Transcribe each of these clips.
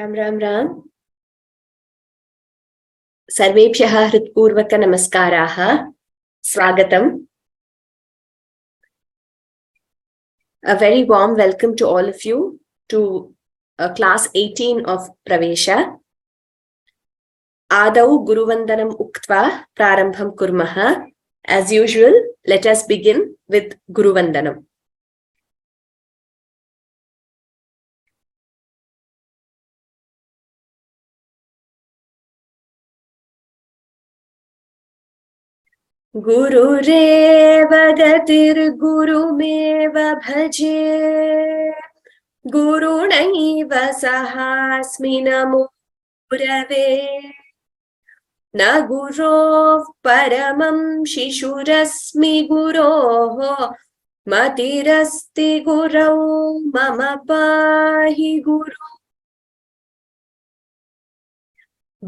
राम राम राम सर्वेभ्यः हृत्पूर्वक नमस्काराः स्वागतम् A very warm welcome to all of you to class 18 of Pravesha Adau Guruvandanam Uktva Prarambham Kurmah. As usual, let us begin with Guruvandanam. गुरुरेव गतिर्गुरुमेव भजे गुरुणैव सहास्मि नमो गुरवे न गुरोः परमं शिशुरस्मि गुरोः मतिरस्ति गुरौ मम पाहि गुरु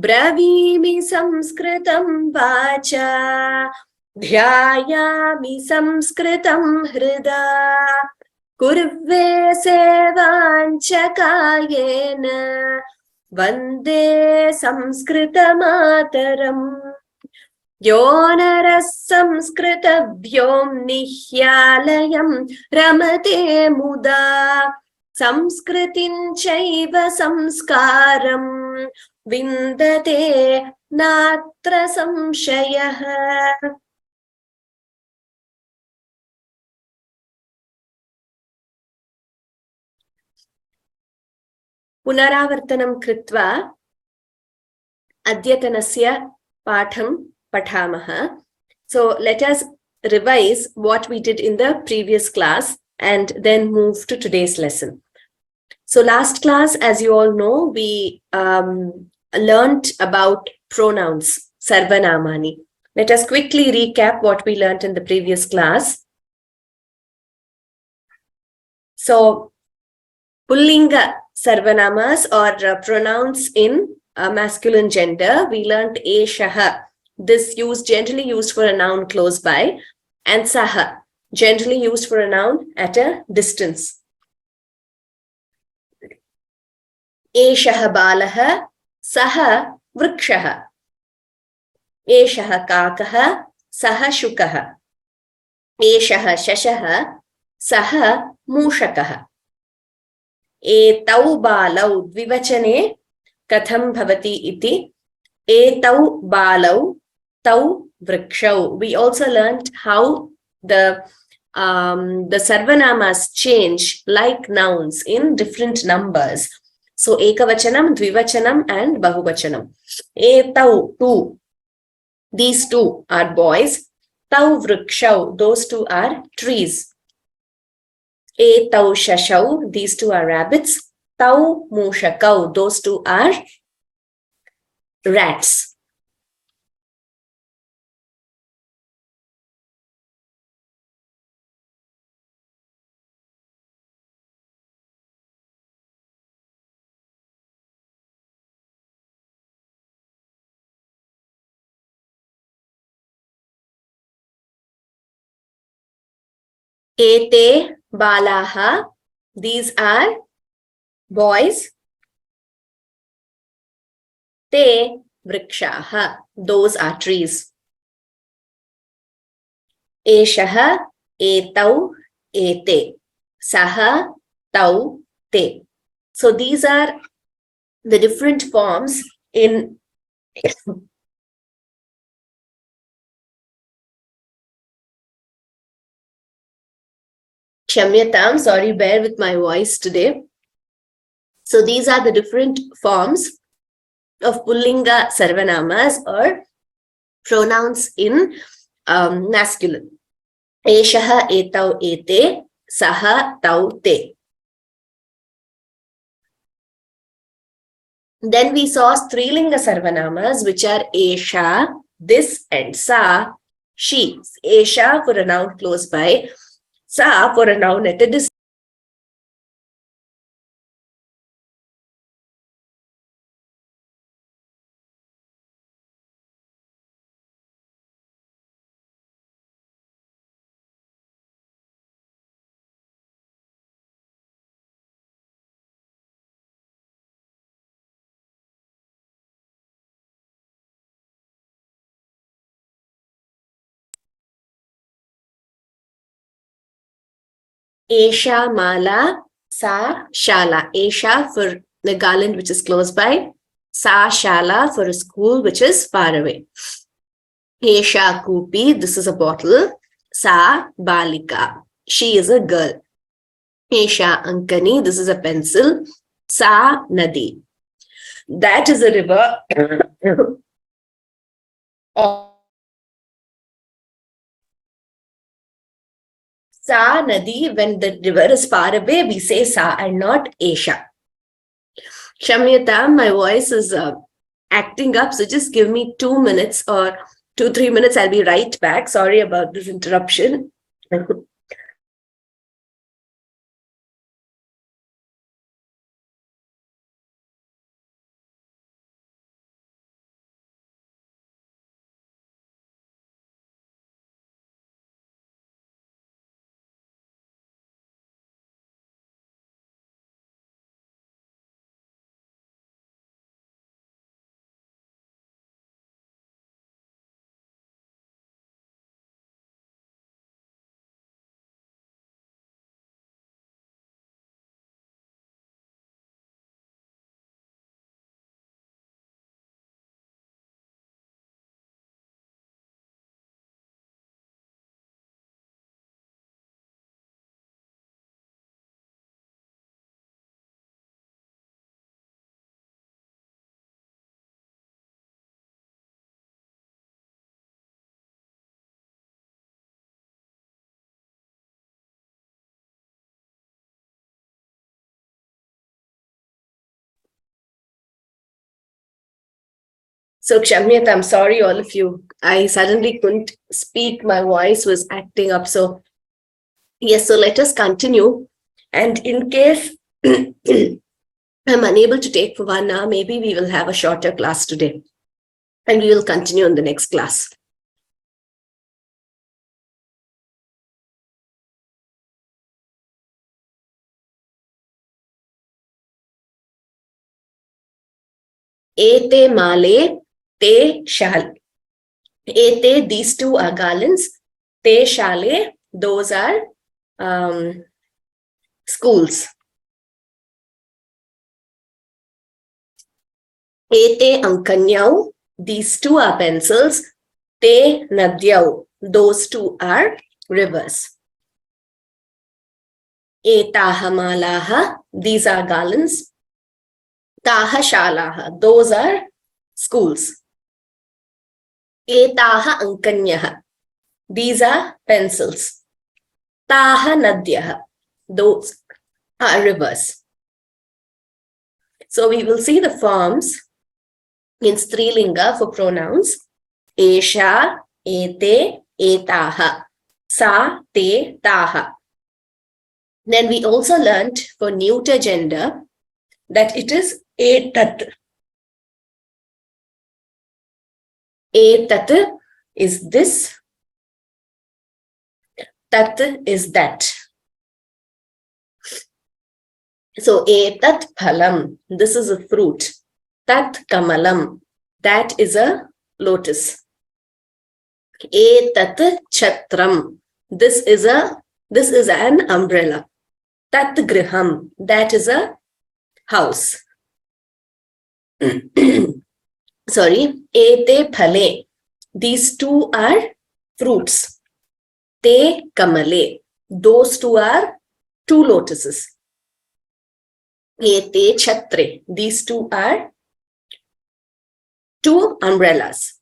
ब्रवीमि संस्कृतं वाचा ध्यायामि संस्कृतं हृदा कुर्वे सेवाञ्च कायेन वन्दे संस्कृतमातरम् यो नरः संस्कृतव्योम्निह्यालयं रमते मुदा संस्कृतिं चैव संस्कारम् विन्दते नात्र संशयः पुनरावर्तनं कृत्वा अद्यतनस्य पाठं पठामः. So let us revise what we did in the previous class and then move to today's lesson. So last class, as you all know, we learnt about pronouns, sarvanamani. Let us quickly recap what we learnt in the previous class. So Pullinga sarvanamas or pronouns in masculine gender, we learnt eshaha. This generally used for a noun close by, and saha, generally used for a noun at a distance. एषः बालः सः वृक्षः एषः काकः सः शुकः एषः शशः सः मूषकः एतौ बालौ द्विवचने कथं भवति इति एतौ बालौ तौ वृक्षौ. We also learned how the sarvanamas change like nouns in different numbers. So ekavachanam, dvivachanam and bahuvachanam. Etau, two. These two are boys. Tau vrikshau, those two are trees. Etau shashau, these two are rabbits. Tau mushakau, those two are rats. Ete balaha, these are boys. Te vrikshaha, those are trees. Eshaha, etau, ete. Saha, tau, te. So these are the different forms in Shamyatam, sorry, bear with my voice today. So these are the different forms of Pullinga sarvanamas or pronouns in masculine. Eshaha, etau, ete, saha, tau, te. Then we saw Strilinga sarvanamas, which are esha, this, and sa, she. Esha for a noun close by, sa for a noun at a distance. Esha mala, sa shala. Esha for the garland which is close by. Sa shala for a school which is far away. Esha kupi, this is a bottle. Sa balika, she is a girl. Esha ankani, this is a pencil. Sa nadi, that is a river. Sa nadi, when the river is far away, we say sa and not Esha. Shamyata, my voice is acting up, so just give me 2 minutes or 2-3 minutes. I'll be right back. Sorry about this interruption. So, Kshamyat, I'm sorry, all of you. I suddenly couldn't speak. My voice was acting up. So, yes, so let us continue. And in case I'm unable to take for 1 hour, maybe we will have a shorter class today. And we will continue in the next class. Ete male, te shal. Ete, these two are garlands. Te shale, those are schools. Ete ankanyau, these two are pencils. Te nadyau, those two are rivers. Etaha malaha, these are garlands. Taha shalaha, those are schools. Etaha ankanyaha, these are pencils. Taha nadyaha, those are rivers. So we will see the forms in Strilinga for pronouns. Esha, ete, etaha, sa, te, taha. Then we also learnt for neuter gender that it is etat. Etat is this, tat is that. So etat phalam, this is a fruit. Tat kamalam, that is a lotus. Etat chatram, this is an umbrella. Tat griham, that is a house. Sorry, ete phale, these two are fruits. Te kamale, those two are 2 lotuses. Ete chhatre, these two are 2 umbrellas.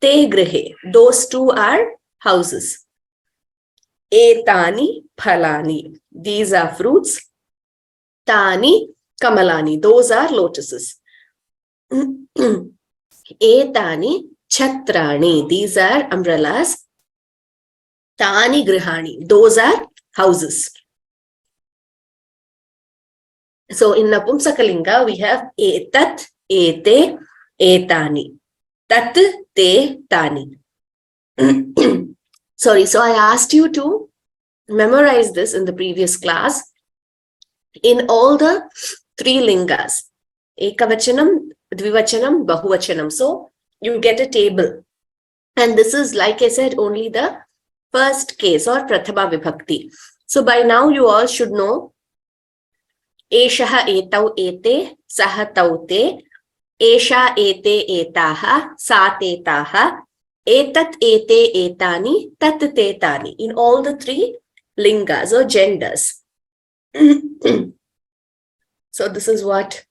Te grihe, those 2 are houses. Etani phalani, these are fruits. Tani kamalani, those are lotuses. Etani chhatrani, these are umbrellas. Tani grihani, those are houses. So in Napumsakalinga, we have etat, ete, etani. Tat, te, tani. Sorry, so I asked you to memorize this in the previous class in all the 3 lingas. Ekavachanam, dvivachanam, bahuvachanam. So you get a table. And this is, like I said, only the first case or prathama vibhakti. So by now you all should know Eshaha etau ete, saha taute, Esha ete etaha, sa tetaha, etat ete etani, tat tetani, in all the three lingas or genders. So this is what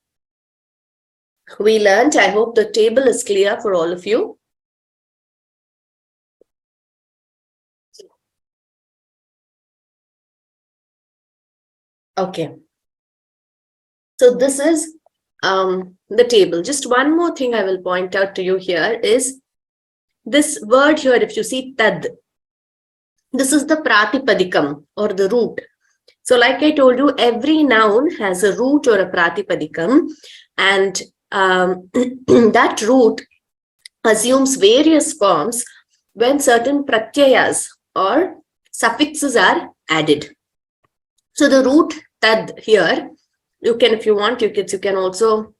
we learned. I hope the table is clear for all of you. Okay. So this is the table. Just one more thing I will point out to you here is this word here, if you see tad, this is the pratipadikam or the root. So like I told you, every noun has a root or a pratipadikam, and that root assumes various forms when certain pratyayas or suffixes are added. So the root tad here, you can, if you want, you can also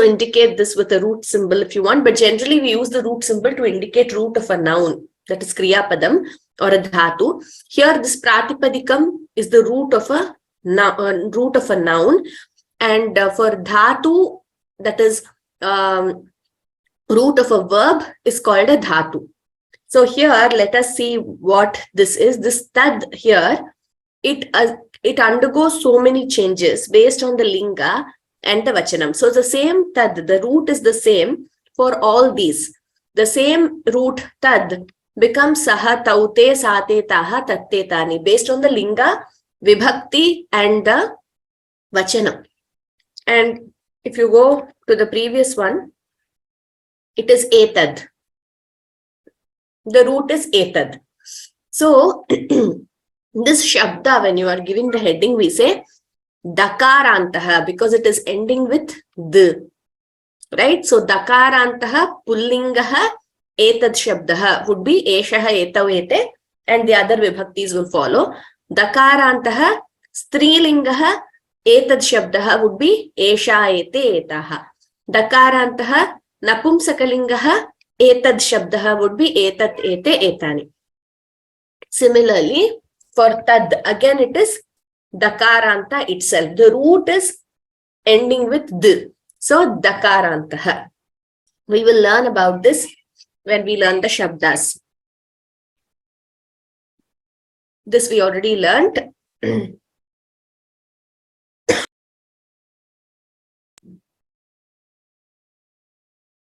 indicate this with a root symbol if you want, but generally we use the root symbol to indicate root of a noun, that is Kriyapadam or a dhatu. Here this pratipadikam is the root of a noun, and for dhatu, that is root of a verb, is called a dhatu. So here let us see what this is. This tad here, it undergoes so many changes based on the linga and the vachanam. So the same tad, the root is the same for all these. The same root tad becomes saha, taute, sate, taha, tatte, tani, based on the linga, vibhakti and the vachanam. And if you go to the previous one, it is etad. The root is etad. So this shabda, when you are giving the heading, we say dakarantaha, because it is ending with the, right? So dakarantaha pullingaha etad shabdaha would be eshaha etau ete, and the other vibhaktis will follow. Dakarantaha strilingaha etad shabdaha would be esha ete etaha. Dakarantaha napumsakalingaha etad shabdaha would be etat ete etani. Similarly, for tad, again it is dakaranta itself. The root is ending with d. So dakarantaha. We will learn about this when we learn the shabdas. This we already learned.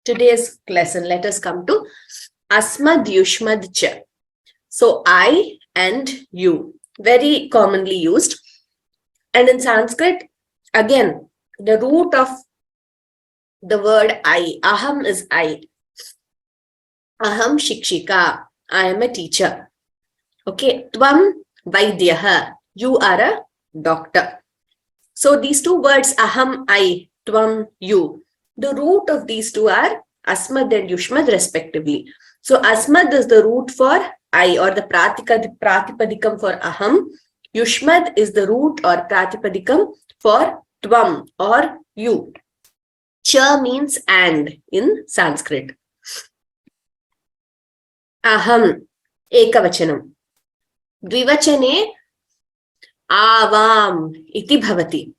Today's lesson, let us come to Asmad Yushmad cha. So I and you, very commonly used. And in Sanskrit, again, the root of the word I, aham is I. Aham shikshika, I am a teacher. Okay, tvam vaidyaha, you are a doctor. So these two words, aham, I, tvam, you, the root of these two are Asmad and Yushmad respectively. So Asmad is the root for I or the pratipadikam for aham. Yushmad is the root or pratipadikam for tvam or you. Cha means and in Sanskrit. Aham, ekavachanam. Dvivachane avam iti bhavati.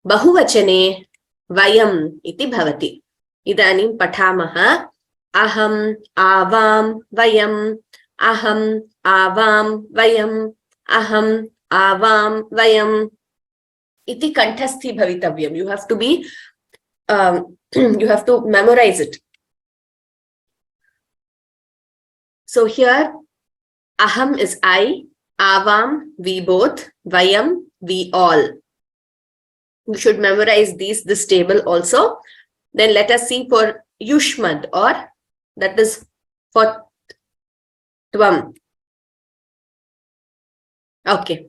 Bahuvachane vayam iti bhavati. Idanim pathamaha. Aham avam vayam. Aham avam vayam. Aham avam vayam. Iti kanthasthi bhavitavyam. You have to be, you have to memorize it. So here, aham is I, avam, we both, vayam, we all. You should memorize this table also. Then let us see for Yushmad, or that is for tvam. Okay.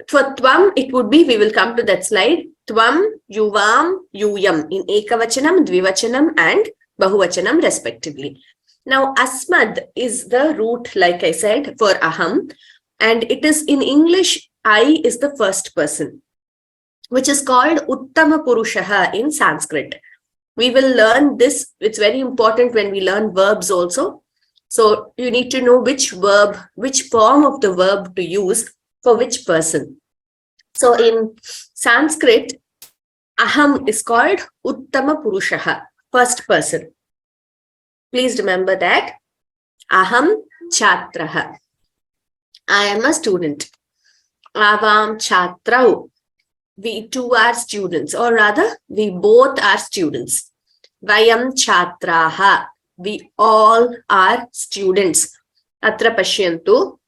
For tvam, it would be, we will come to that slide, tvam, yuvam, yuyam, in ekavachanam, dvivachanam and bahuvachanam respectively. Now, Asmad is the root, like I said, for aham, and it is in English, I is the first person, which is called Uttama Purushaha in Sanskrit. We will learn this. It's very important when we learn verbs also. So you need to know which verb, which form of the verb to use for which person. So in Sanskrit, aham is called uttama purushaha, first person. Please remember that. Aham chatraha. I am a student. Avam chatrau. We two are students, or rather, we both are students. Vayam chatraha. We all are students. Atra pashyantu.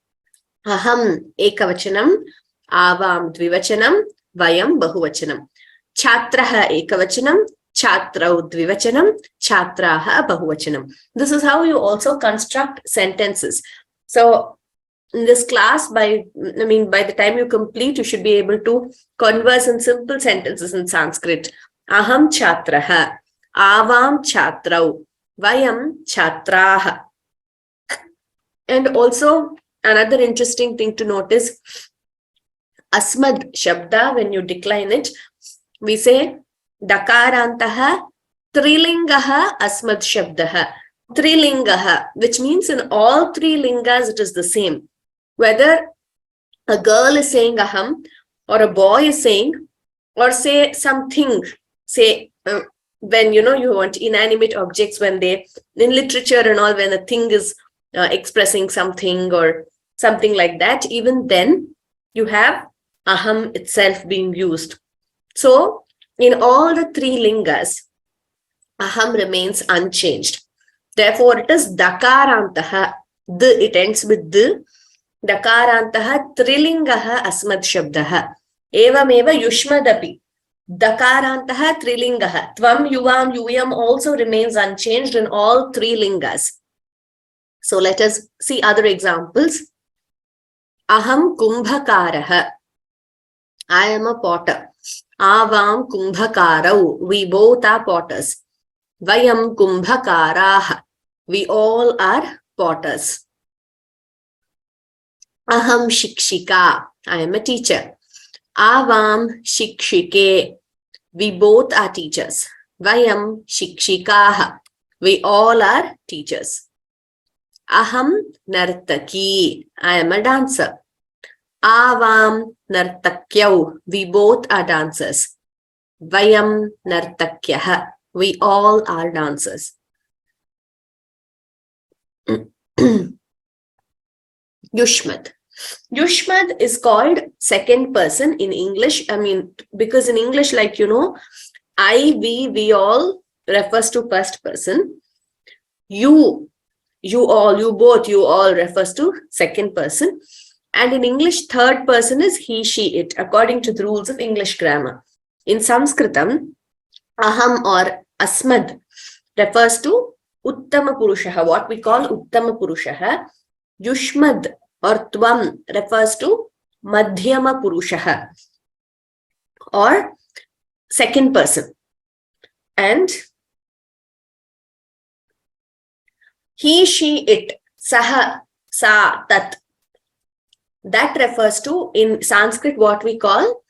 Aham ekavachanam. Avam dvivachanam. Vayam bahuvachanam. Chatraha ekavachanam. Chatrau dvivachanam. Chatraha bahuvachanam. This is how you also construct sentences. So in this class, by the time you complete, you should be able to converse in simple sentences in Sanskrit. Aham chatraha, avam chatrau, vayam chatraha. And also another interesting thing to notice, Asmad Shabda, when you decline it, we say Dakarantaha Trilingaha Asmad Shabdaha. Trilingaha, which means in all three lingas it is the same. Whether a girl is saying aham, or a boy is saying, or say something, say when you want inanimate objects, when they, in literature and all, when a thing is expressing something or something like that, even then you have aham itself being used. So in all the three lingas, aham remains unchanged. Therefore, it is dakarantaha. It ends with the. Dakarantaha trilingaha asmad shabdaha. Evameva yushmadapi. Dakarantaha trilingaha. Tvam, yuvam, yuyam also remains unchanged in all three lingas. So let us see other examples. Aham kumbhakaraha. I am a potter. Avam kumbhakarau. We both are potters. Vayam kumbhakaraha. We all are potters. Aham shikshika. I am a teacher. Avam shikshike. We both are teachers. Vayam shikshikaha. We all are teachers. Aham nartaki. I am a dancer. Avam nartakyau. We both are dancers. Vayam nartakyaha. We all are dancers. Yushmad. Yushmad is called second person in English. Because in English, I, we all refers to first person. You all, you both, you all refers to second person. And in English, third person is he, she, it, according to the rules of English grammar. In Sanskritam, aham or asmad refers to uttama purushaha, what we call uttama purushaha. Yushmad or tvam refers to madhyama purushaha, or second person. And he, she, it, saha, sa, tat, that refers to, in Sanskrit, what we call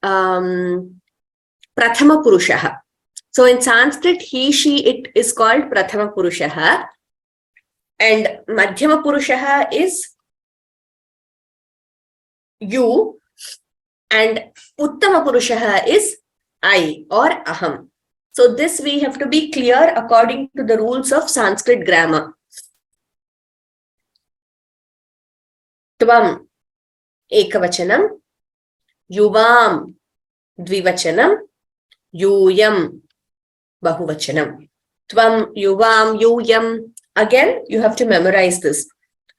prathama purushaha. So in Sanskrit, he, she, it is called prathama purushaha, and madhyama purushaha is you, and uttama purushaha is I or aham. So this we have to be clear according to the rules of Sanskrit grammar. Tvam ekavachanam, yuvam dvivachanam, yuyam bahuvachanam. Tvam, yuvam, yuyam. Again, you have to memorize this.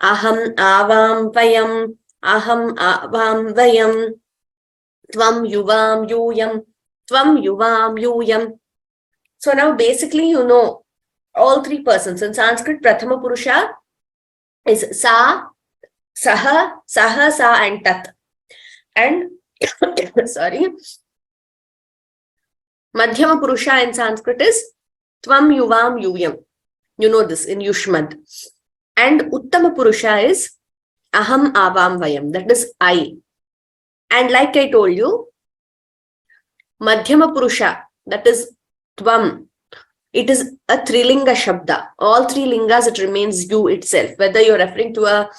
Aham, avam, vayam. Aham, avam, vayam. Tvam, yuvam, yuyam. Tvam, yuvam, yuyam. So now basically you know all three persons. In Sanskrit, prathama purusha is sa, saha, saha, sa and tat. And sorry, madhyama purusha in Sanskrit is tvam, yuvam, yuyam. You know this in Yushmad. And uttama purusha is aham, avam, vayam. That is I. And like I told you, madhyama purusha, that is tvam, it is a Trilinga Shabda. All three lingas, it remains you itself. Whether you're referring to a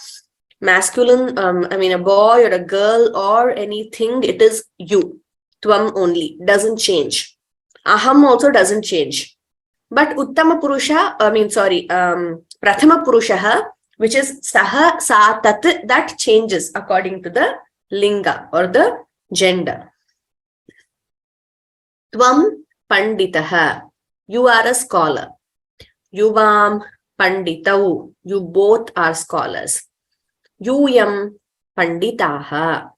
masculine, a boy or a girl or anything, it is you. Tvam only. Doesn't change. Aham also doesn't change. But Uttama Purusha, Prathama Purushaha, which is Saha, Sa, Tat, that changes according to the linga or the gender. Tvam Panditaha, you are a scholar. Yuvam Panditau, you both are scholars. Yuyam Panditaha,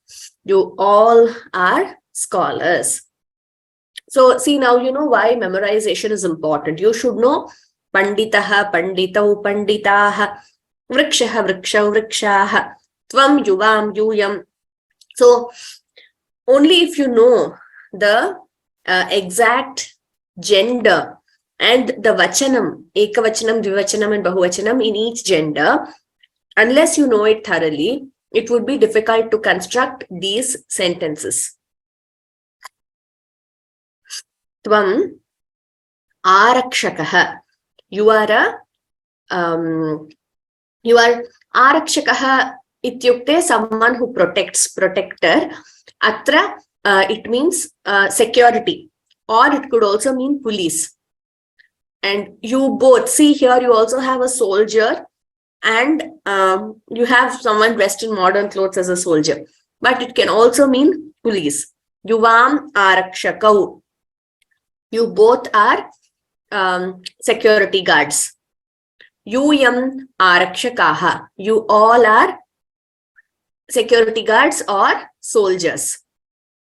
you all are scholars. So see, now you know why memorization is important. You should know Panditaha, Panditau, Panditaha, Vrikshaha, Vrikshav, Vrikshaha, Tvam, Yuvam, Yuyam. So only if you know the exact gender and the vachanam, ekavachanam, dvivachanam and bahuvachanam in each gender, unless you know it thoroughly, it would be difficult to construct these sentences. Tvam arakshakaha, you are arakshakaha ityukte, someone who protects, protector. Atra, it means security, or it could also mean police. And you both, see here you also have a soldier and you have someone dressed in modern clothes as a soldier, but it can also mean police. Yuvam arakshakau, you both are security guards. Yuyam arakshakaha, you all are security guards or soldiers.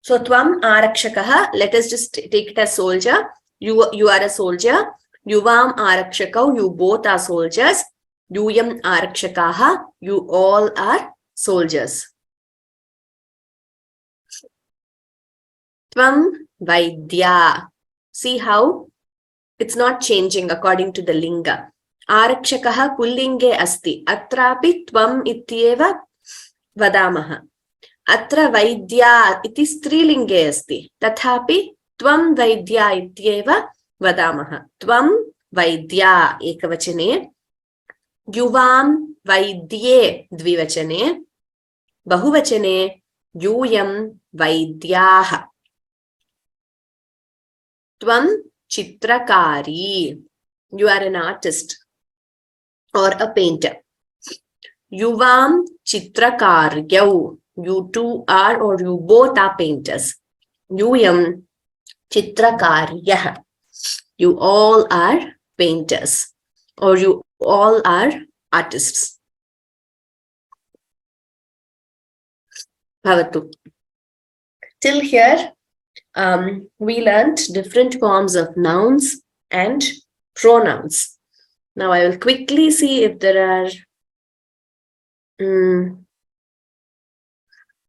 So Tvam arakshakaha, let us just take it as soldier. You are a soldier. Yuvam arakshakau, you both are soldiers. Yuyam arakshakaha, you all are soldiers. Tvam vaidya, see how it's not changing according to the linga. Arakshakaha pullinge asti, atrapi tvam ityeva vadamaha. Atra vaidya iti strilinge asti, tathapi tvam vaidya ityeva vadamaha. Tvam vaidya ekavachane, yuvam vaidye dvivachane, bahuvachane yuyam vaidyaha. Tvam chitrakari, you are an artist or a painter. Yuvam chitrakaryau, you two are or you both are painters. Yuyam chitrakaryah, you all are painters or you all are artists. Bhavatu. Till here, we learnt different forms of nouns and pronouns. Now I will quickly see if there are.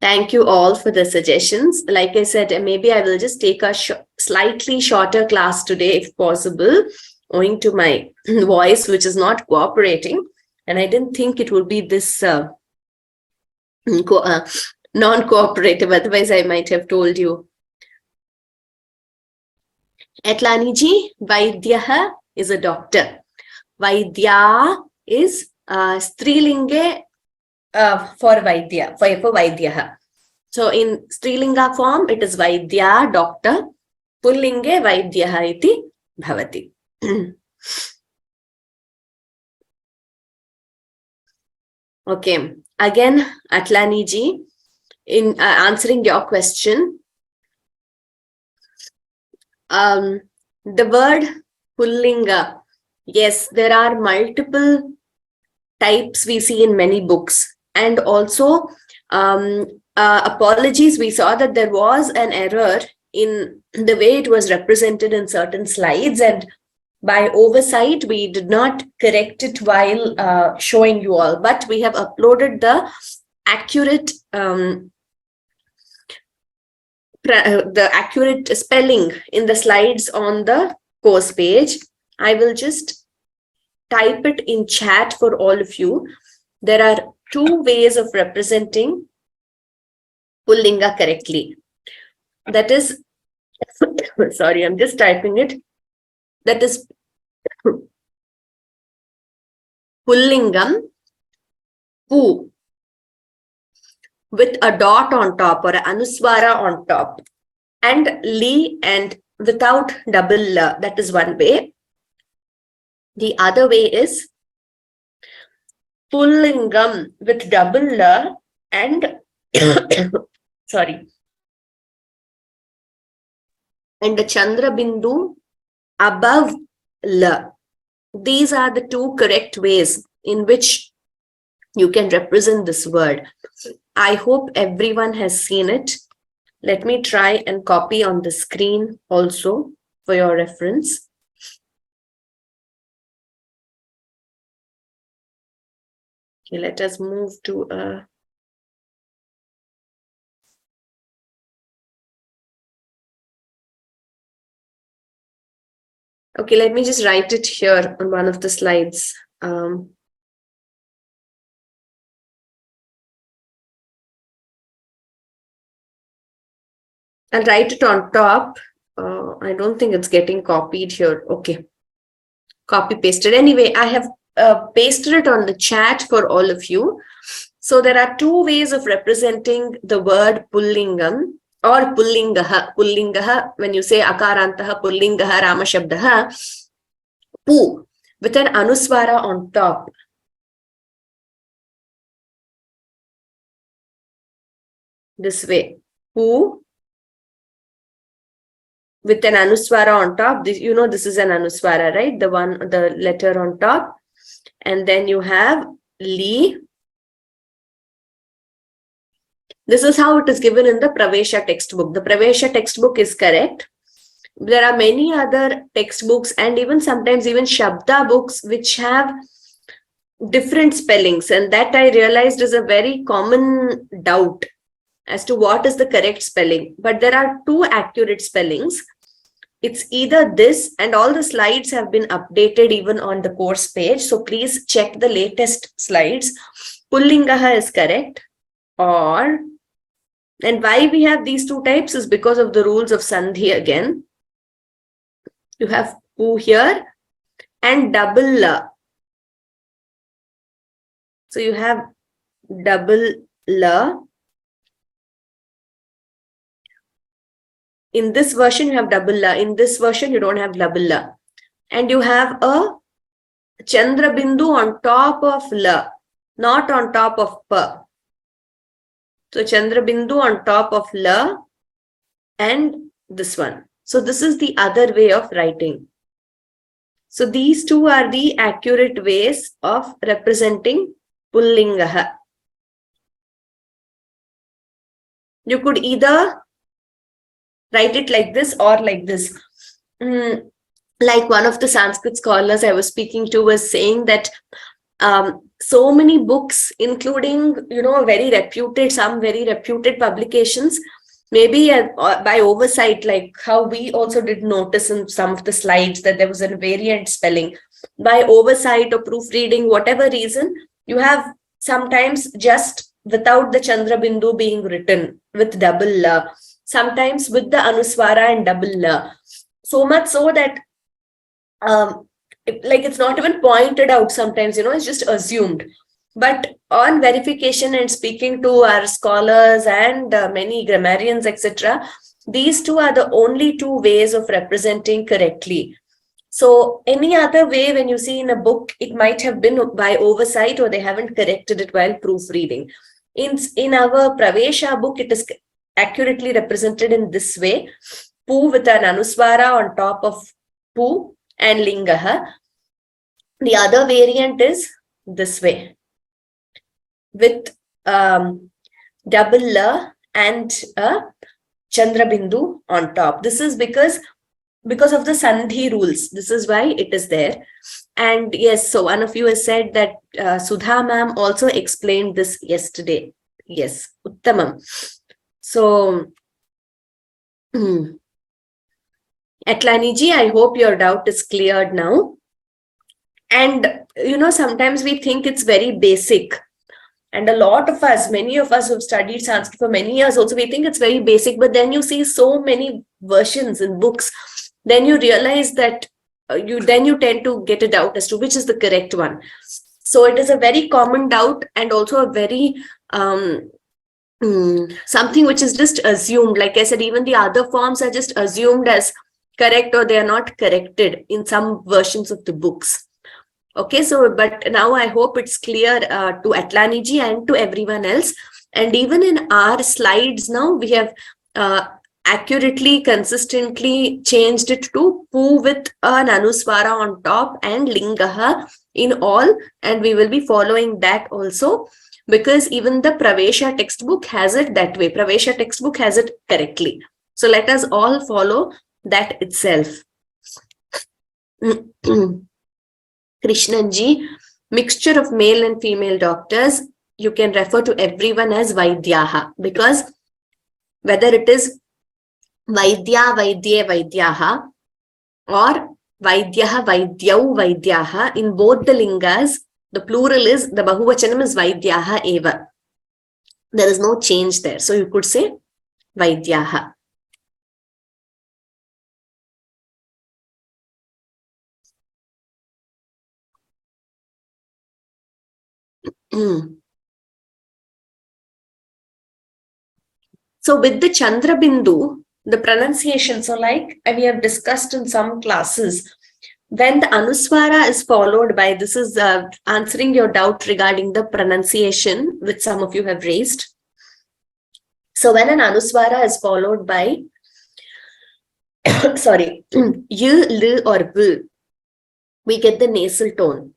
Thank you all for the suggestions. Like I said, maybe I will just take a slightly shorter class today if possible, owing to my voice, which is not cooperating. And I didn't think it would be this non-cooperative. Otherwise, I might have told you. Etlaniji, Vaidyaha is a doctor. Vaidya is Strilinge for Vaidya, for Vaidyaha. So in Strilinga form, it is Vaidya, doctor. Pullinge Vaidyaha iti bhavati. Okay, again, Atlaniji, in answering your question, the word pullinga, yes, there are multiple types we see in many books. And also, apologies, we saw that there was an error in the way it was represented in certain slides, and by oversight, we did not correct it while showing you all, but we have uploaded the accurate spelling in the slides on the course page. I will just type it in chat for all of you. There are two ways of representing pullinga correctly. That is, sorry, I'm just typing it. That is Pullingam, pu, with a dot on top or an anuswara on top, and li and without double la. That is one way. The other way is pullingam with double la and sorry, and the chandra bindu above la. These are the two correct ways in which you can represent this word. I hope everyone has seen it. Let me try and copy on the screen also for your reference. Okay, let us move to a okay, let me just write it here on one of the slides. I'll write it on top. I don't think it's getting copied here. Okay, copy pasted. Anyway, I have pasted it on the chat for all of you. So there are two ways of representing the word pullingam or pullingaha. Pullingaha, when you say akarantaha pullingaha ramashabdaha, pu, with an anuswara on top. This way, pu, with an anuswara on top. This, you know, this is an anuswara, right? The one, the letter on top. And then you have li. This is how it is given in the Pravesha textbook. The Pravesha textbook is correct. There are many other textbooks and even sometimes even Shabda books which have different spellings, and that I realized is a very common doubt as to what is the correct spelling. But there are two accurate spellings. It's either this, and all the slides have been updated even on the course page. So please check the latest slides. Pullingaha is correct. Or, and why we have these two types is because of the rules of Sandhi again. You have pu here and double la. So you have double la. In this version, you have double la. In this version, you don't have double la. And you have a chandra bindu on top of la, not on top of pa. So chandra bindu on top of la and this one. So this is the other way of writing. So these two are the accurate ways of representing pullingaha. You could either write it like this or like this. Like one of the Sanskrit scholars I was speaking to was saying that so many books, including, you know, some very reputed publications, maybe by oversight, like how we also did notice in some of the slides that there was a variant spelling. By oversight or proofreading, whatever reason, you have sometimes just without the Chandra Bindu being written with double la, sometimes with the Anuswara and double la. So much so that it's not even pointed out sometimes, you know, it's just assumed. But on verification and speaking to our scholars and many grammarians, etc., these two are the only two ways of representing correctly. So any other way, when you see in a book, it might have been by oversight or they haven't corrected it while proofreading. In our Pravesha book, it is accurately represented in this way. Pu with an anuswara on top of pu and lingaha. The other variant is this way, with double la and a chandra bindu on top. This is because of the Sandhi rules. This is why it is there. And yes, so one of you has said that Sudha ma'am also explained this yesterday. Yes, Uttamam. So, Atlaniji, I hope your doubt is cleared now. And, you know, sometimes we think it's very basic. And a lot of us, many of us who have studied Sanskrit for many years also, we think it's very basic. But then you see so many versions in books. Then you realize that you tend to get a doubt as to which is the correct one. So it is a very common doubt, and also a very something which is just assumed. Like I said, even the other forms are just assumed as correct, or they are not corrected in some versions of the books. Okay, so but now I hope it's clear to Atlaniji and to everyone else. And even in our slides now, we have accurately, consistently changed it to pu with an anuswara on top and lingaha in all, and we will be following that also, because even the Pravesha textbook has it that way. Pravesha textbook has it correctly. So let us all follow that itself. Krishnanji, mixture of male and female doctors, you can refer to everyone as Vaidyaha, because whether it is Vaidya, Vaidye, Vaidyaha, or Vaidyaha, Vaidyau, Vaidyaha, in both the lingas, the plural is, the Bahuvachanam is Vaidyaha eva. There is no change there. So you could say Vaidyaha. So with the Chandra Bindu, the pronunciation, so like we have discussed in some classes, when the Anuswara is followed by, this is answering your doubt regarding the pronunciation, which some of you have raised. So when an Anuswara is followed by, sorry, y, l or v, we get the nasal tone.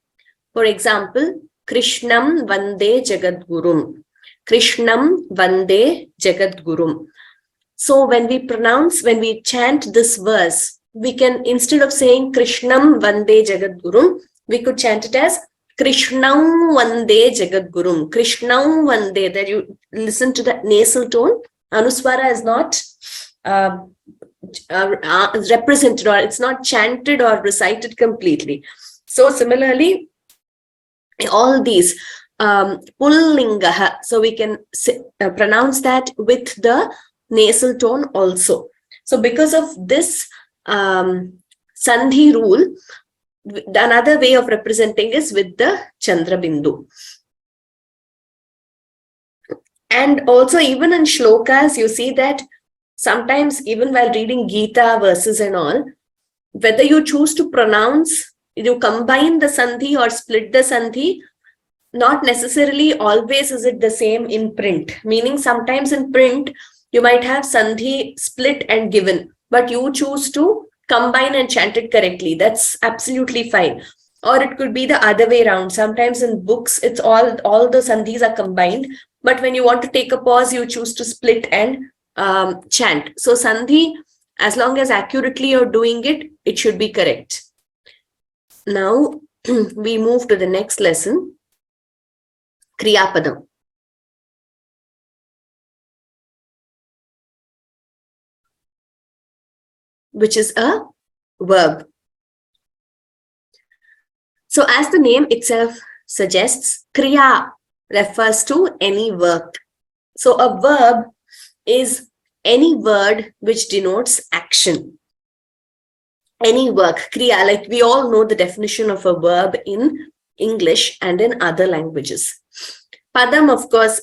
For example, Krishnam Vande Jagadgurum. Krishnam Vande Jagadgurum. So when we chant this verse, we can, instead of saying Krishnam Vande Jagadgurum, we could chant it as Krishnam Vande Jagadgurum. Krishnam Vande. That you listen to the nasal tone. Anuswara is not represented, or it's not chanted or recited completely. So similarly, all these pullingaha, so we can pronounce that with the nasal tone also. So because of this sandhi rule, another way of representing is with the Chandra Bindu. And also even in shlokas, you see that sometimes even while reading Gita verses and all, whether you choose to pronounce, you combine the sandhi or split the sandhi, not necessarily always is it the same in print. Meaning sometimes in print, you might have sandhi split and given, but you choose to combine and chant it correctly. That's absolutely fine. Or it could be the other way around. Sometimes in books, it's all the sandhis are combined, but when you want to take a pause, you choose to split and chant. So sandhi, as long as accurately you're doing it, it should be correct. Now we move to the next lesson, Kriyapadam. Which is a verb. So as the name itself suggests, Kriya refers to any work. So a verb is any word which denotes action. Any work, Kriya, like we all know the definition of a verb in English and in other languages. Padam, of course,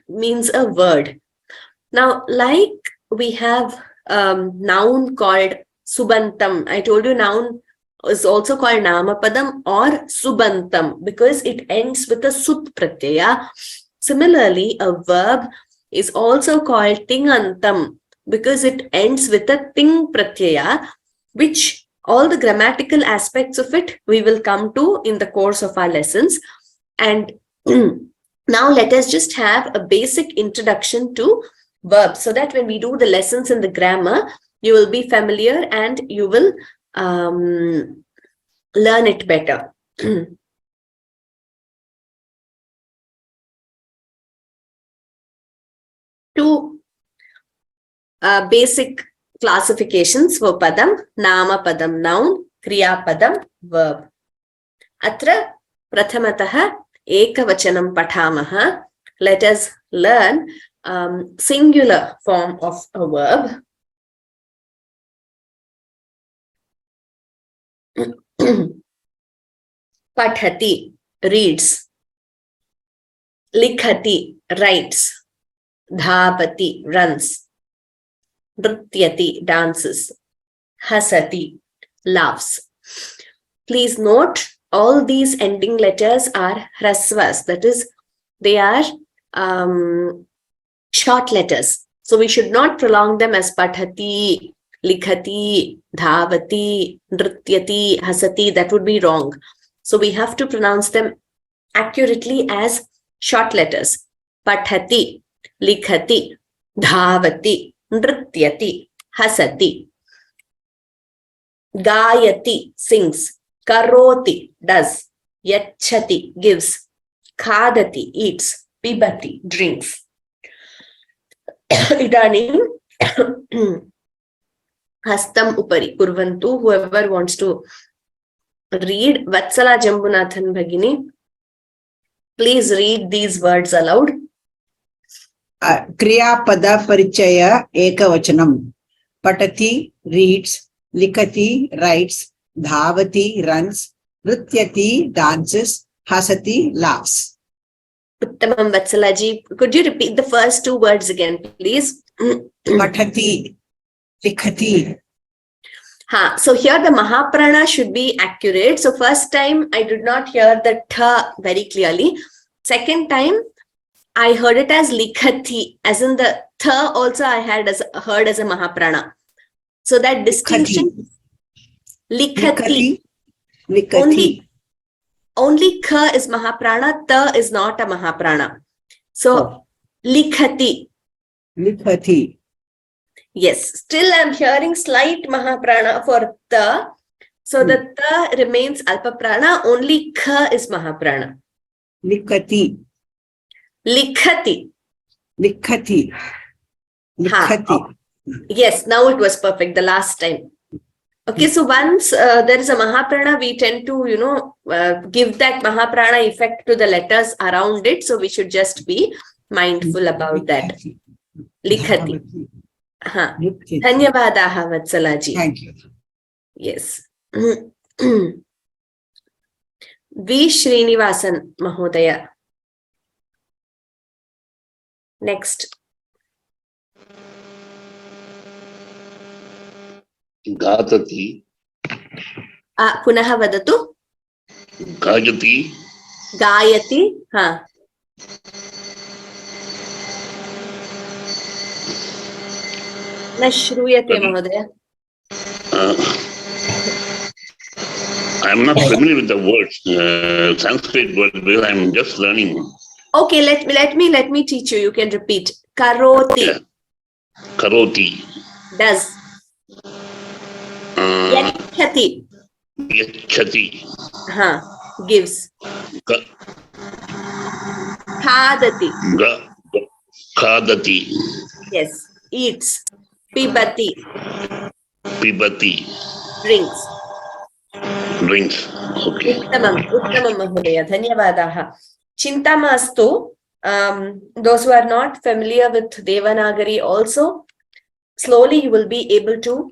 means a word. Now, like we have noun called Subantam. I told you noun is also called Namapadam or Subantam because it ends with a Sut pratyaya. Similarly, a verb is also called Tingantam because it ends with a Ting pratyaya, which all the grammatical aspects of it we will come to in the course of our lessons. And now let us just have a basic introduction to verbs so that when we do the lessons in the grammar, you will be familiar and you will learn it better. Two basic classifications for padam: nama padam noun, kriya padam verb. Atra prathamataha ekavachanam pathamaha. Let us learn singular form of a verb. Pathati, reads. Likhati, writes. Dhapati, runs. Nrityati, dances. Hasati, laughs. Please note, all these ending letters are hrasvas, that is, they are short letters. So we should not prolong them as pathati, likhati, dhavati, nrityati, hasati. That would be wrong. So we have to pronounce them accurately as short letters. Pathati, likhati, dhavati, nrityati, hasati. Gayati, sings. Karoti, does. Yachati, gives. Khadati, eats. Pibati, drinks. Idanim hastam upari kurvantu. Whoever wants to read, Vatsala Jambunathan Bhagini, please read these words aloud. Kriyapada Parichaya Ekavachanam. Patati, reads. Likati, writes. Dhavati, runs. Nrityati, dances. Hasati, laughs. Uttamam Vatsalaji, could you repeat the first two words again, please? Patati, likhati. So here the Mahaprana should be accurate. So first time I did not hear the tha very clearly. Second time I heard it as likhati, as in the tha also I had heard as a Mahaprana. So that distinction, likhati. Only kha is Mahaprana, ta is not a Mahaprana. So likhati. Likhati. Yes, still I'm hearing slight Mahaprana for ta. So the ta remains Alpaprana, only kha is Mahaprana. Likhati. Likhati. Likhati. Likhati. Yes, now it was perfect the last time. Okay, so once there is a Mahaprana, we tend to, give that Mahaprana effect to the letters around it. So we should just be mindful about that. Likhati. Dhanyavadaha Vatsalaji. Thank you. Yes. V. Srinivasan Mahodaya. Next. Gatati. Punaha vadatu. Gayati. Gayati. Na shruyate Mahodaya. I am not familiar with the words, Sanskrit words, because I am just learning. Okay, let me teach you. You can repeat. Karoti. Yeah. Karoti. Does. Yachati. Yachati. Gives. Khadati. Khadati. Yes. Eats. Pibati. Pibati. Drinks. Drinks. Okay. Uttamam Mahodaya. Dhanyavadaha. Chintamastu. Those who are not familiar with Devanagari also, slowly you will be able to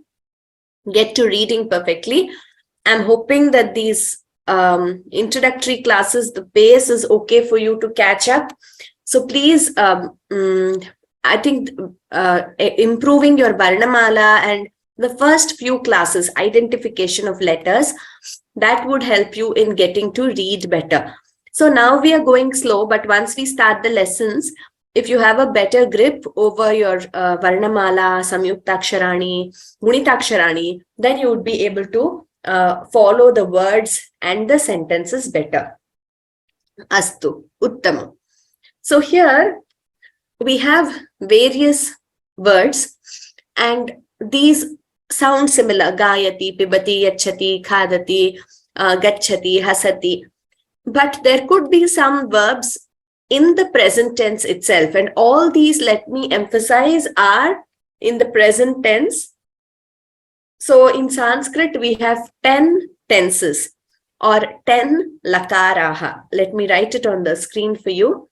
get to reading perfectly. I'm hoping that these introductory classes, the pace is okay for you to catch up. So please, I think improving your Varnamala and the first few classes, identification of letters, that would help you in getting to read better. So now we are going slow, but once we start the lessons, if you have a better grip over your Varnamala, Samyuktaksharani, Gunitaksharani, then you would be able to follow the words and the sentences better. Astu, Uttamam. So here we have various words and these sound similar. Gayati, Pibati, Yachati, Khadati, Gachati, Hasati. But there could be some verbs in the present tense itself. And all these, let me emphasize, are in the present tense. So in Sanskrit, we have 10 tenses or 10 lakaraha. Let me write it on the screen for you.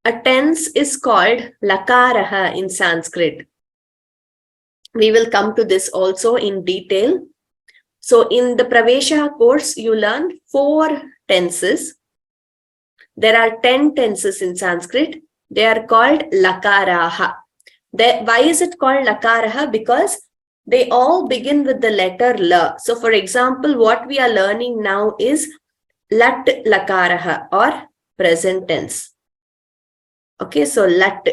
A tense is called lakaraha in Sanskrit. We will come to this also in detail. So in the Pravesha course, you learn 4 tenses. There are 10 tenses in Sanskrit. They are called lakaraha. Why is it called lakaraha? Because they all begin with the letter la. So for example, what we are learning now is lat lakaraha or present tense. Okay, so lat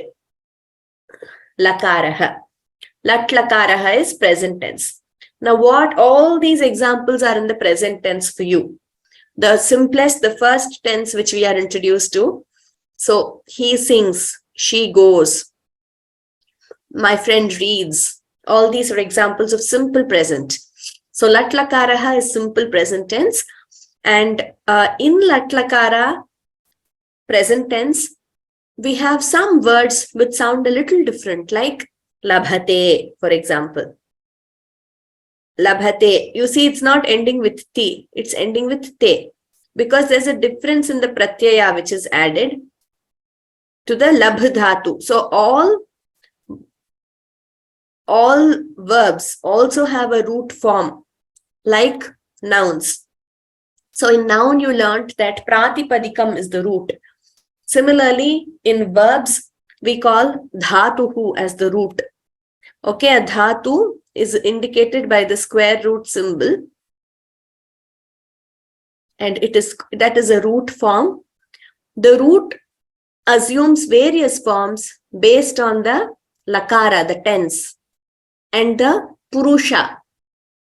lakaraha. Lat lakaraha is present tense. Now what all these examples are in the present tense for you. The simplest, the first tense which we are introduced to. So he sings, she goes, my friend reads. All these are examples of simple present. So lat lakaraha is simple present tense. And in lat lakara present tense, we have some words which sound a little different, like labhate, for example. Labhate. You see, it's not ending with ti, it's ending with te. Because there's a difference in the pratyaya which is added to the labh dhatu. So all verbs also have a root form like nouns. So in noun you learnt that pratipadikam is the root. Similarly, in verbs we call dhatuhu as the root. Okay, a dhatu is indicated by the square root symbol. And that is a root form. The root assumes various forms based on the lakara, the tense, and the purusha.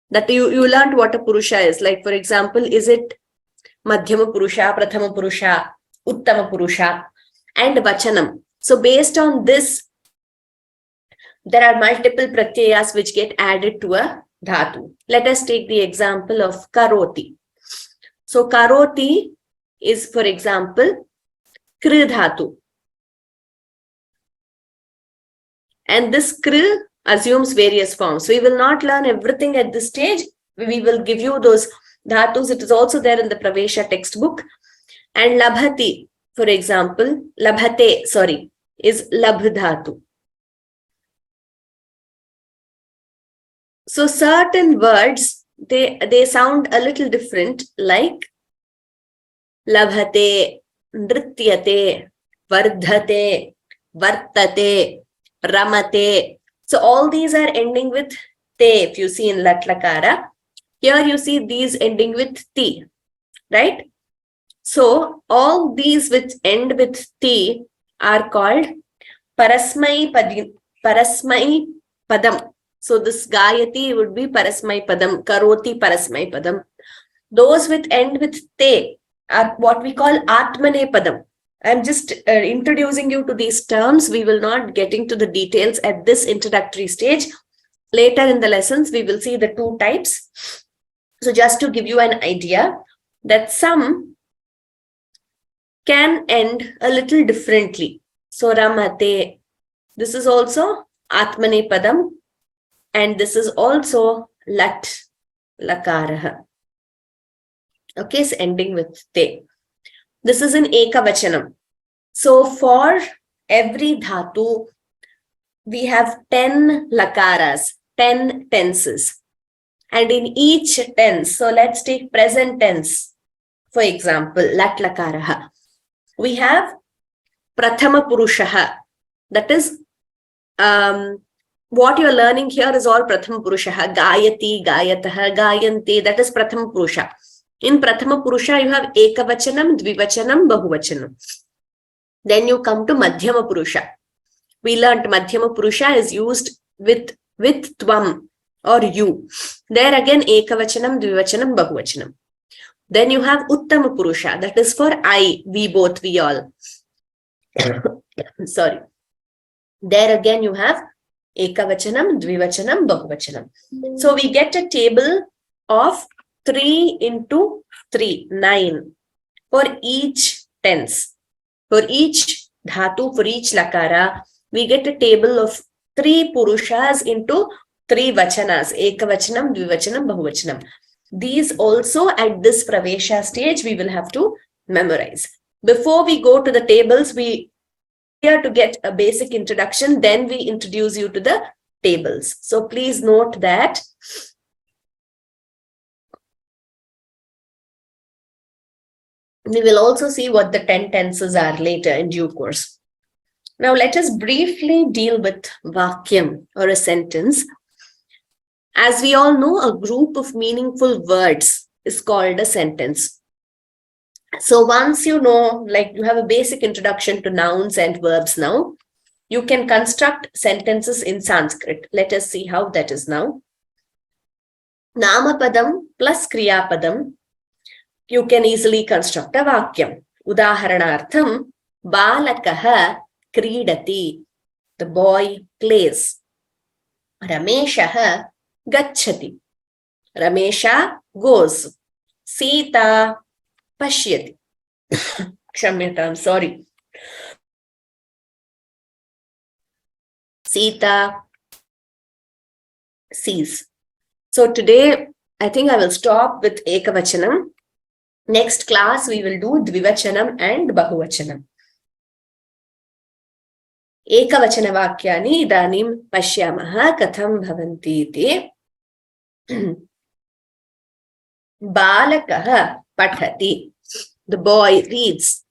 That you learned what a purusha is. Like for example, is it madhyama purusha, prathama purusha, uttama purusha, and vachanam. So based on this, there are multiple pratyayas which get added to a dhatu. Let us take the example of karoti. So karoti is, for example, kri dhatu. And this kri assumes various forms. We will not learn everything at this stage. We will give you those dhatus. It is also there in the Pravesha textbook. And labhati, for example, labhate, is labh dhatu. So certain words, they sound a little different, like labhate, nrityate, vardhate, vartate, ramate. So all these are ending with te, if you see in lat lakara. Here you see these ending with ti, right? So all these which end with ti are called parasmai padam. So this gayati would be parasmai padam, karoti parasmai padam. Those which end with te are what we call atmane padam. I'm just introducing you to these terms. We will not get into the details at this introductory stage. Later in the lessons, we will see the 2 types. So just to give you an idea that some can end a little differently. So ramate, this is also atmane padam, and this is also lat lakaraha. Okay, so ending with te. This is in ekavachanam. So for every dhatu, we have 10 lakaras, 10 tenses. And in each tense, so let's take present tense, for example, lat lakaraha. We have prathama purushaha. That is, what you're learning here is all prathama purushaha. Gayati, gayataha, gayanti, that is prathama purusha. In prathama purusha, you have ekavachanam, dvivachanam, bahuvachanam. Then you come to madhyama purusha. We learnt madhyama purusha is used with tvam or you. There again, ekavachanam, dvivachanam, bahuvachanam. Then you have uttama purusha, that is for I, we both, we all. Sorry. There again you have ekavachanam, dvivachanam, bahuvachanam. So we get a table of 3 into 3, 9 for each tense. For each dhatu, for each lakara, we get a table of 3 purushas into 3 vachanas, ekavachanam, dvivachanam, bahuvachanam. These also at this pravesha stage, we will have to memorize. Before we go to the tables, we here to get a basic introduction, then we introduce you to the tables. So please note that We will also see what the 10 tenses are later in due course. Now let us briefly deal with vakyam, or a sentence. As we all know, a group of meaningful words is called a sentence. So once you know, like you have a basic introduction to nouns and verbs now, you can construct sentences in Sanskrit. Let us see how that is now. Namapadam plus Kriyapadam, you can easily construct a vakyam. Udaharanartham, balakaha kridati, the boy plays. Rameshaha gacchati, Ramesha goes. Sita pashyati. Kshamyata, I'm sorry. Sita sees. So today, I think I will stop with Ekavachanam. Next class, we will do Dvivachanam and Bahuvachanam. Ekavachanavakyani idanim pashyamaha katham bhavanti iti. Balakaha pathati. The boy reads.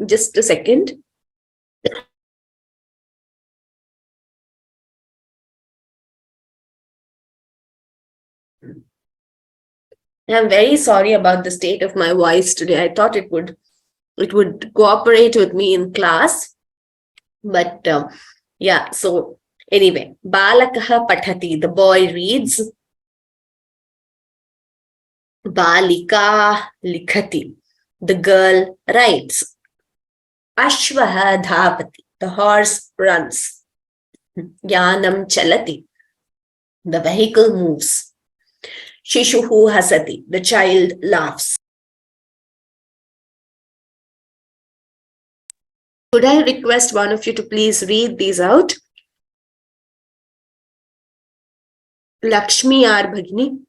Just a second. I'm very sorry about the state of my voice today. I thought it would cooperate with me in class. But yeah, so anyway, balakaha pathati, the boy reads. Balika likhati, the girl writes. Ashvaha dhavati, the horse runs. Yanam chalati, the vehicle moves. Shishuhu hasati, the child laughs. Could I request one of you to please read these out? Lakshmi R. Bhagini.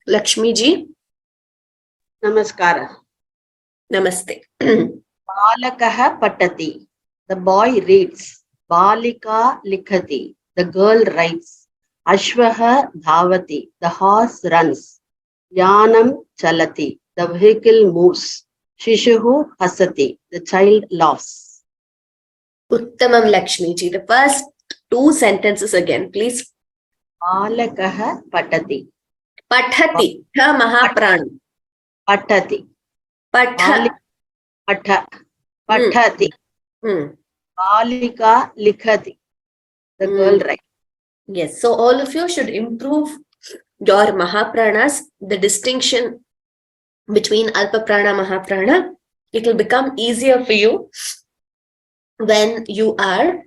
Lakshmi ji. Namaskara. Namaste. Balakaha patati. The boy reads. Balika likhati. The girl writes. Ashvaha dhavati. The horse runs. Yanam chalati. The vehicle moves. Shishuhu hasati. The child laughs. Uttamam Lakshmi ji. The first two sentences again, please. Balakaha patati. Pathati. Tha mahaprana. Patati. Patha. Patha. Pathati. Balika likhati. The girl writes. Yes, so all of you should improve your mahapranas, the distinction between alpaprana, mahaprana. It will become easier for you when you are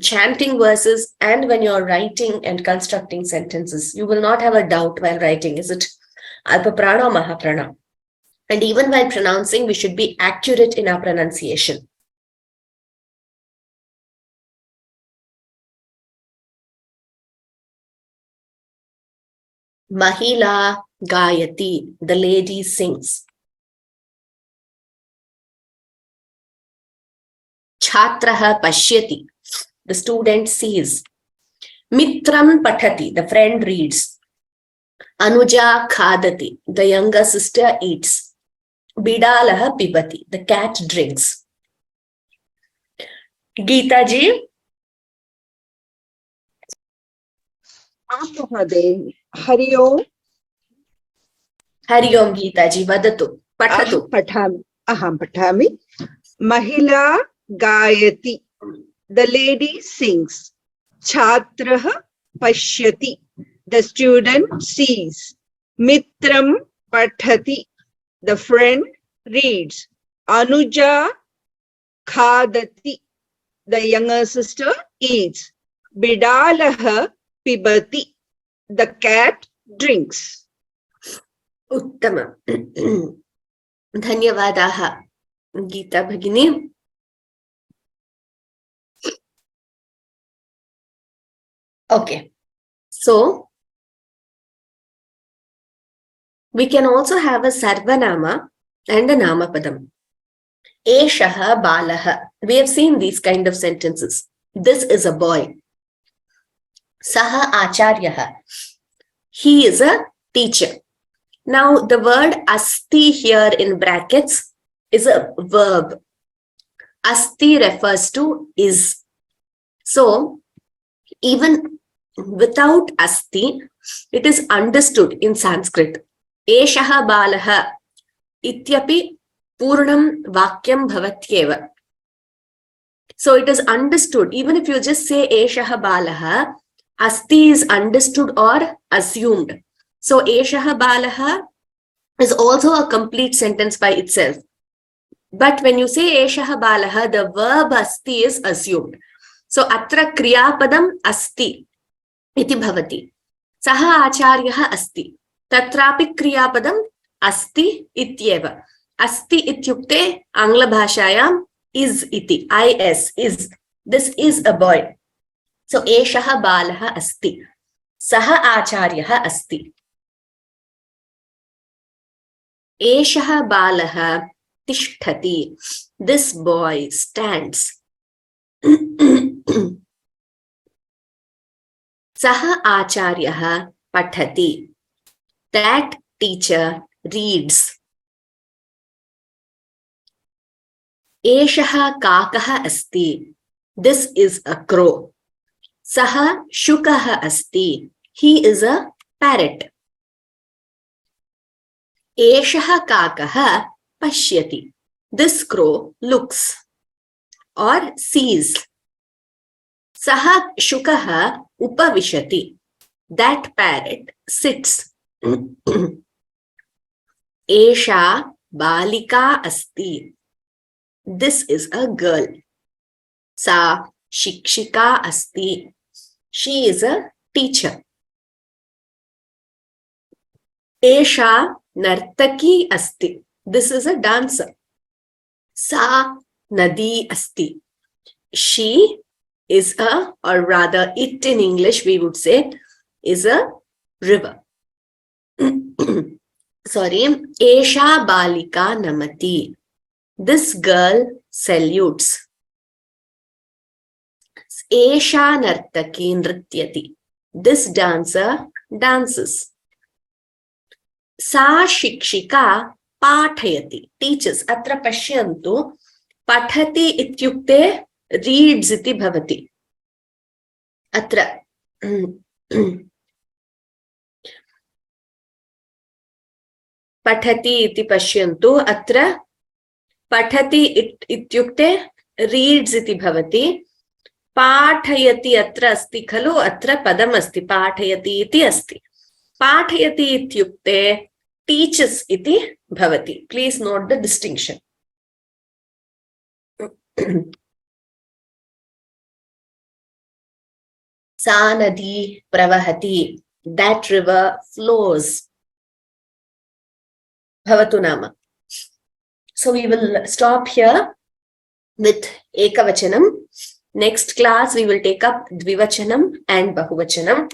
chanting verses and when you're writing and constructing sentences. You will not have a doubt while writing, is it alpaprana or mahaprana? And even while pronouncing, we should be accurate in our pronunciation. Mahila gayati, the lady sings. Chhatraha pashyati, the student sees. Mitram pathati, the friend reads. Anuja khadati, the younger sister eats. Bidalaha pibati, the cat drinks. Geeta ji. Hari Om. Hari Om Geeta ji, vadatu. Pathatu. Aham patami. Mahila gayati. The lady sings. Chhatraha pashyati. The student sees. Mitram pathati. The friend reads. Anuja khadati. The younger sister eats. Bidalaha pibati. The cat drinks. Uttama. Dhanyavadaha. Geeta Bhagini. Okay. So, we can also have a sarvanama and a namapadam. Eshaha balaha. We have seen these kind of sentences. This is a boy. Saha acharyaha. He is a teacher. Now, the word asti here in brackets is a verb. Asti refers to is. So, even without asti, it is understood in Sanskrit. Eshaha balaha ityapi purnam vakyam bhavatyeva. So, it is understood. Even if you just say eshaha balaha, asti is understood or assumed. So, eshaha balaha is also a complete sentence by itself. But when you say eshaha balaha, the verb asti is assumed. So, atra kriyapadam asti iti bhavati. Saha acharyah asti. Tatrapi kriyapadam asti ityeva. Asti ityukte Angla bhashayam is iti. Is. This is a boy. So, eshaha balaha asti. Saha acharyah asti. Eshaha balaha tishtati. This boy stands. Saha acharyah pathati. That teacher reads. Eshaha kakaha asti. This is a crow. Saha shukaha asti. He is a parrot. Eshaha kakaha pashyati. This crow looks or sees. Saha shukaha upavishati. That parrot sits. Esha balika asti. This is a girl. Sa shikshika asti. She is a teacher. Esha nartaki asti. This is a dancer. Sa nadi asti. She is a, or rather it in English we would say, is a river. Sorry. Esha balika namati. This girl salutes. Esha nartaki nrityati. This dancer dances. Sa shikshika pathayati. Teaches. Atra pashyantu. Pathati ityukte reads iti bhavati. Atra. Pathati iti pashyantu. Atra pathati ityukte reads iti bhavati. Pathayati atra asti khalu. Atra padam asti. Pathayati iti asti. Pathayati ityukte teaches iti bhavati. Please note the distinction. Sa nadi pravahati. That river flows. Bhavatu nama. So we will stop here with ekavachanam. Next class we will take up dvivachanam and bahuvachanam.